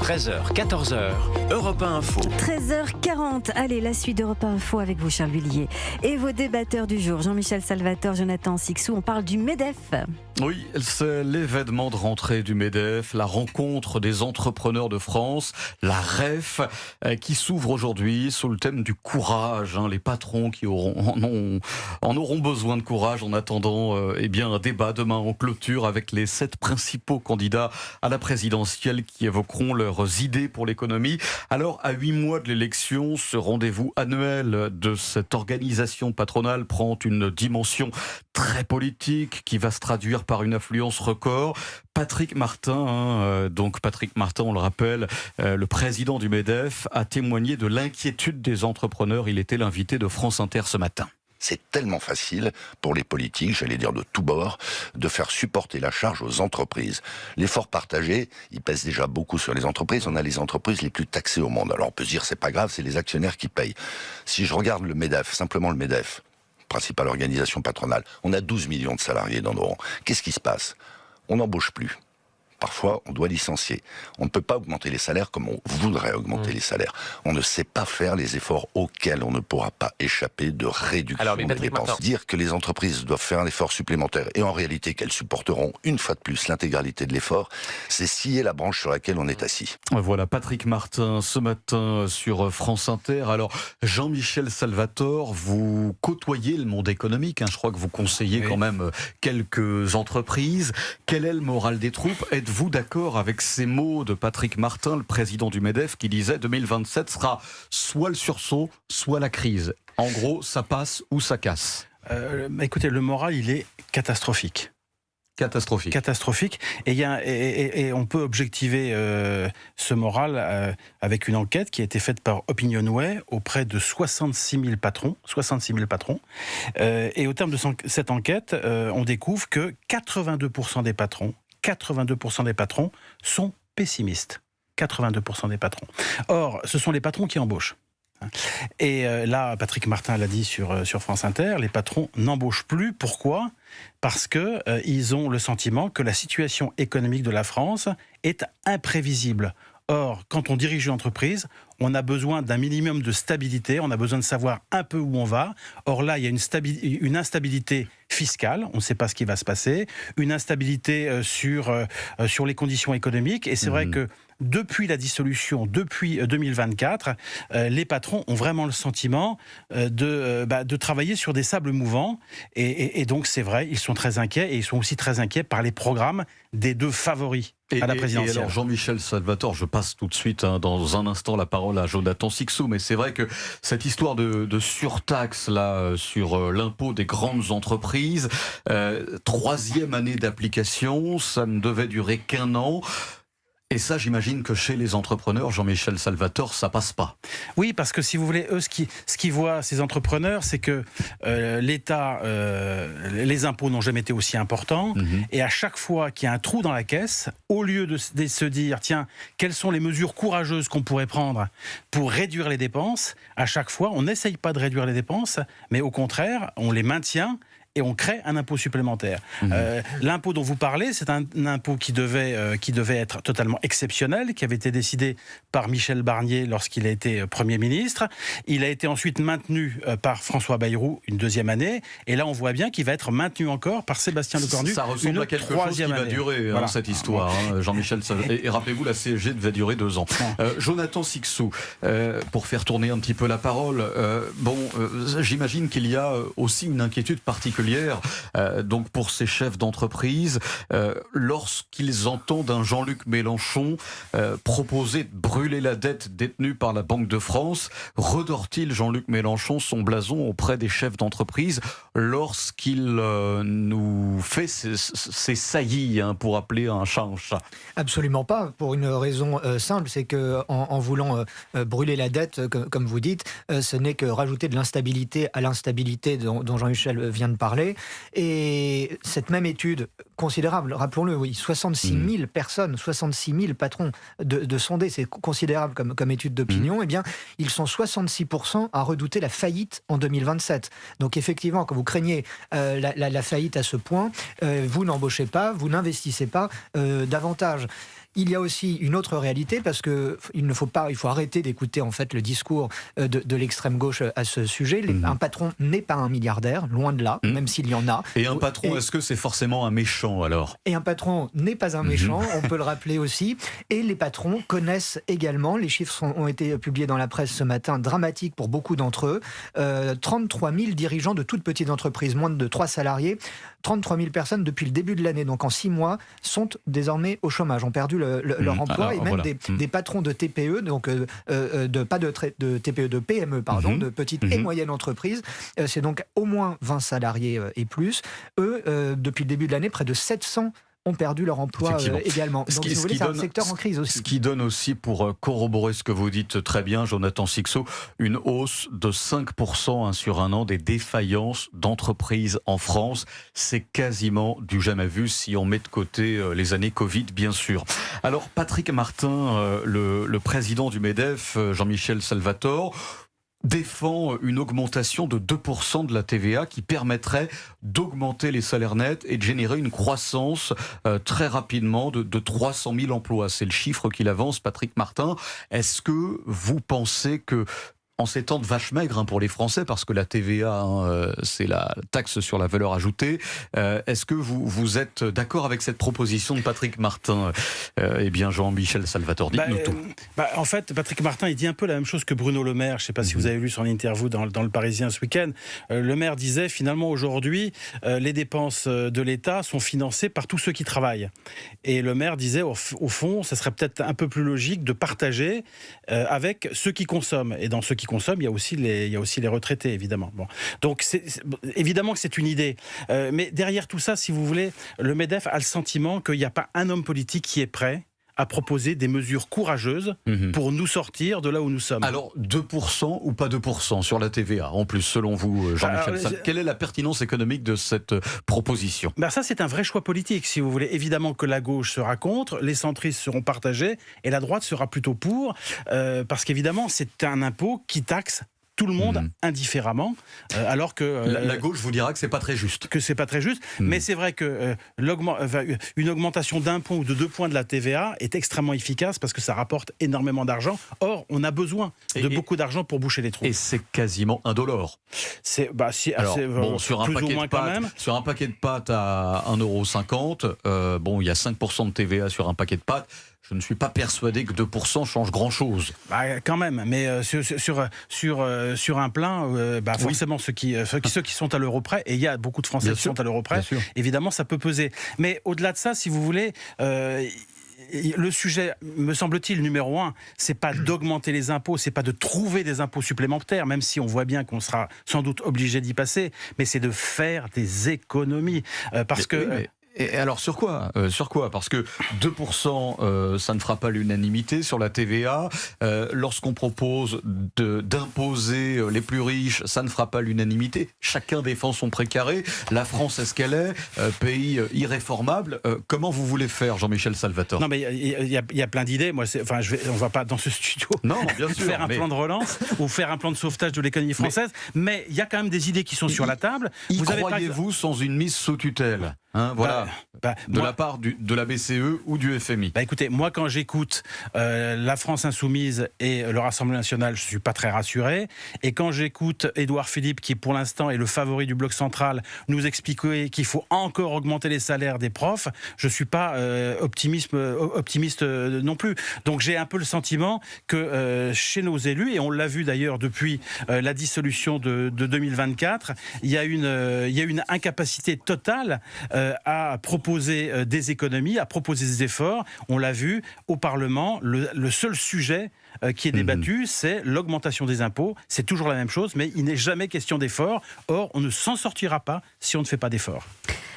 13h, 14h, Europe 1 Info. 13h40, allez, la suite d'Europe 1 Info avec vous, Charles Villiers. Et vos débatteurs du jour, Jean-Michel Salvatore, Jonathan Sixou, on parle du MEDEF. Oui, c'est l'événement de rentrée du MEDEF, la rencontre des entrepreneurs de France, la REF, qui s'ouvre aujourd'hui sous le thème du courage. Les patrons qui en auront besoin de courage en attendant un débat demain en clôture avec les 7 principaux candidats à la présidentielle qui évoqueront leurs idées pour l'économie. Alors, à 8 mois de l'élection, ce rendez-vous annuel de cette organisation patronale prend une dimension très politique qui va se traduire par une affluence record. Patrick Martin, Patrick Martin, on le rappelle, le président du MEDEF, a témoigné de l'inquiétude des entrepreneurs. Il était l'invité de France Inter ce matin. C'est tellement facile pour les politiques, j'allais dire de tous bords, de faire supporter la charge aux entreprises. L'effort partagé, il pèse déjà beaucoup sur les entreprises. On a les entreprises les plus taxées au monde. Alors on peut se dire, c'est pas grave, c'est les actionnaires qui payent. Si je regarde le MEDEF, simplement le MEDEF, principale organisation patronale, on a 12 millions de salariés dans nos rangs. Qu'est-ce qui se passe ? On n'embauche plus. Parfois, on doit licencier. On ne peut pas augmenter les salaires comme on voudrait augmenter les salaires. On ne sait pas faire les efforts auxquels on ne pourra pas échapper de réduction des dépenses. Dire que les entreprises doivent faire un effort supplémentaire et en réalité qu'elles supporteront une fois de plus l'intégralité de l'effort, c'est scier la branche sur laquelle on est assis. Voilà, Patrick Martin ce matin sur France Inter. Alors, Jean-Michel Salvatore, vous côtoyez le monde économique. Je crois que vous conseillez quand même quelques entreprises. Quel est le moral des troupes ? Êtes-vous d'accord avec ces mots de Patrick Martin, le président du MEDEF, qui disait 2027 sera soit le sursaut, soit la crise. En gros, ça passe ou ça casse. Écoutez, le moral, il est catastrophique. Catastrophique. Et on peut objectiver ce moral avec une enquête qui a été faite par Opinionway auprès de 66 000 patrons. Et au terme de cette enquête, on découvre que 82% des patrons sont pessimistes. 82% des patrons. Or, ce sont les patrons qui embauchent. Et là, Patrick Martin l'a dit sur France Inter, les patrons n'embauchent plus. Pourquoi ? Parce que ils ont le sentiment que la situation économique de la France est imprévisible. Or, quand on dirige une entreprise, on a besoin d'un minimum de stabilité, on a besoin de savoir un peu où on va. Or là, il y a une instabilité fiscale, on ne sait pas ce qui va se passer, une instabilité sur les conditions économiques. Et c'est vrai que depuis la dissolution, depuis 2024, les patrons ont vraiment le sentiment de travailler sur des sables mouvants. Et donc, c'est vrai, ils sont très inquiets et ils sont aussi très inquiets par les programmes des 2 favoris à la présidentielle. Et alors, Jean-Michel Salvatore, je passe tout de suite dans un instant la parole à Jonathan Sixou, mais c'est vrai que cette histoire de surtaxe là sur l'impôt des grandes entreprises, 3e année d'application, ça ne devait durer qu'1 an. Et ça, j'imagine que chez les entrepreneurs, Jean-Michel Salvatore, ça passe pas. Oui, parce que si vous voulez, eux, ce qu'ils voient, ces entrepreneurs, c'est que l'État, les impôts n'ont jamais été aussi importants. Et à chaque fois qu'il y a un trou dans la caisse, au lieu de se dire, tiens, quelles sont les mesures courageuses qu'on pourrait prendre pour réduire les dépenses, à chaque fois, on n'essaye pas de réduire les dépenses, mais au contraire, on les maintient. Et on crée un impôt supplémentaire. L'impôt dont vous parlez, c'est un impôt qui devait être totalement exceptionnel, qui avait été décidé par Michel Barnier lorsqu'il a été Premier ministre. Il a été ensuite maintenu par François Bayrou une 2e année. Et là, on voit bien qu'il va être maintenu encore par Sébastien Lecornu ça ressemble à quelque chose qui va durer, cette histoire. Jean-Michel, et rappelez-vous, la CSG devait durer 2 ans. Jonathan Sixou, pour faire tourner un petit peu la parole, j'imagine qu'il y a aussi une inquiétude particulière donc pour ces chefs d'entreprise lorsqu'ils entendent un Jean-Luc Mélenchon proposer de brûler la dette détenue par la Banque de France. Redore-t-il Jean-Luc Mélenchon son blason auprès des chefs d'entreprise lorsqu'il nous fait ces saillies pour appeler un chat un chat ? Absolument pas, pour une raison simple, c'est que en voulant brûler la dette, comme vous dites, ce n'est que rajouter de l'instabilité à l'instabilité dont Jean-Michel vient de parler. Et cette même étude considérable, rappelons-le, oui, 66 000 personnes, 66 000 patrons de sondés, c'est considérable comme étude d'opinion, eh bien, ils sont 66% à redouter la faillite en 2027. Donc effectivement, quand vous craignez la faillite à ce point, vous n'embauchez pas, vous n'investissez pas davantage. Il y a aussi une autre réalité, parce que il faut arrêter d'écouter en fait le discours de l'extrême gauche à ce sujet. Un patron n'est pas un milliardaire, loin de là, même s'il y en a. Et un patron, est-ce que c'est forcément un méchant alors ? Et un patron n'est pas un méchant, on peut le rappeler aussi. Et les patrons connaissent également, les chiffres ont été publiés dans la presse ce matin, dramatiques pour beaucoup d'entre eux, 33 000 dirigeants de toutes petites entreprises, moins de 3 salariés, 33 000 personnes depuis le début de l'année, donc en 6 mois, sont désormais au chômage, ont perdu leur emploi. Alors, et même voilà. Des patrons de TPE, donc pas de TPE, de PME, pardon, de petites et moyennes entreprises, c'est donc au moins 20 salariés et plus. Eux, depuis le début de l'année, près de 700 ont perdu leur emploi également. Donc, si vous voulez, c'est un secteur en crise aussi. Ce qui donne aussi, pour corroborer ce que vous dites très bien, Jonathan Sicsot, une hausse de 5% sur un an des défaillances d'entreprises en France. C'est quasiment du jamais vu si on met de côté les années Covid, bien sûr. Alors, Patrick Martin, le président du MEDEF, Jean-Michel Salvatore, défend une augmentation de 2% de la TVA qui permettrait d'augmenter les salaires nets et de générer une croissance très rapidement de 300 000 emplois. C'est le chiffre qu'il avance, Patrick Martin. Est-ce que vous pensez que, en ces temps de vache maigre pour les Français, parce que la TVA, c'est la taxe sur la valeur ajoutée, est-ce que vous êtes d'accord avec cette proposition de Patrick Martin ? Eh bien, Jean-Michel Salvatore, dites-nous tout. En fait, Patrick Martin, il dit un peu la même chose que Bruno Le Maire. Je ne sais pas si vous avez lu son interview dans le Parisien ce week-end. Le Maire disait, finalement, aujourd'hui, les dépenses de l'État sont financées par tous ceux qui travaillent. Et le Maire disait, au fond, ça serait peut-être un peu plus logique de partager avec ceux qui consomment. Et dans ceux qui consomment, il y a aussi les retraités, évidemment. Bon. Donc, évidemment que c'est une idée. Mais derrière tout ça, si vous voulez, le MEDEF a le sentiment qu'il n'y a pas un homme politique qui est prêt à proposer des mesures courageuses pour nous sortir de là où nous sommes. Alors, 2% ou pas 2% sur la TVA, en plus, selon vous, Jean-Michel, quelle est la pertinence économique de cette proposition ? Ça, c'est un vrai choix politique, si vous voulez. Évidemment que la gauche sera contre, les centristes seront partagés, et la droite sera plutôt pour, parce qu'évidemment, c'est un impôt qui taxe tout le monde indifféremment, alors que... la gauche vous dira que c'est pas très juste. Que c'est pas très juste, mais c'est vrai que une augmentation d'un point ou de 2 points de la TVA est extrêmement efficace parce que ça rapporte énormément d'argent. Or, on a besoin de beaucoup d'argent pour boucher les trous. Et c'est quasiment $1. Sur un paquet de pâtes à 1,50 €, il y a 5% de TVA sur un paquet de pâtes. Je ne suis pas persuadé que 2% change grand-chose. Quand même, mais sur un plein, forcément ceux qui sont à l'euro près, et il y a beaucoup de Français qui sont à l'euro près, évidemment ça peut peser. Mais au-delà de ça, si vous voulez... le sujet, me semble-t-il, numéro 1, c'est pas d'augmenter les impôts, c'est pas de trouver des impôts supplémentaires, même si on voit bien qu'on sera sans doute obligé d'y passer, mais c'est de faire des économies. Et alors sur quoi ? Parce que 2%, ça ne fera pas l'unanimité sur la TVA. Lorsqu'on propose d'imposer les plus riches, ça ne fera pas l'unanimité. Chacun défend son précaré. La France est ce qu'elle est, pays irréformable. Comment vous voulez faire, Jean-Michel Salvatore ? Non, mais il y a plein d'idées. Moi, on va pas dans ce studio bien sûr, faire un plan de relance ou faire un plan de sauvetage de l'économie française. Mais il y a quand même des idées qui sont sur la table. Croyez-vous sans une mise sous tutelle ? De la part de la BCE ou du FMI. Écoutez, moi quand j'écoute la France Insoumise et le Rassemblement National, je ne suis pas très rassuré. Et quand j'écoute Édouard Philippe, qui pour l'instant est le favori du bloc central, nous expliquer qu'il faut encore augmenter les salaires des profs, je ne suis pas optimiste non plus. Donc j'ai un peu le sentiment que chez nos élus, et on l'a vu d'ailleurs depuis la dissolution de 2024, il y a une incapacité totale à proposer des économies, à proposer des efforts. On l'a vu au Parlement, le seul sujet qui est débattu, c'est l'augmentation des impôts. C'est toujours la même chose, mais il n'est jamais question d'efforts. Or, on ne s'en sortira pas si on ne fait pas d'efforts.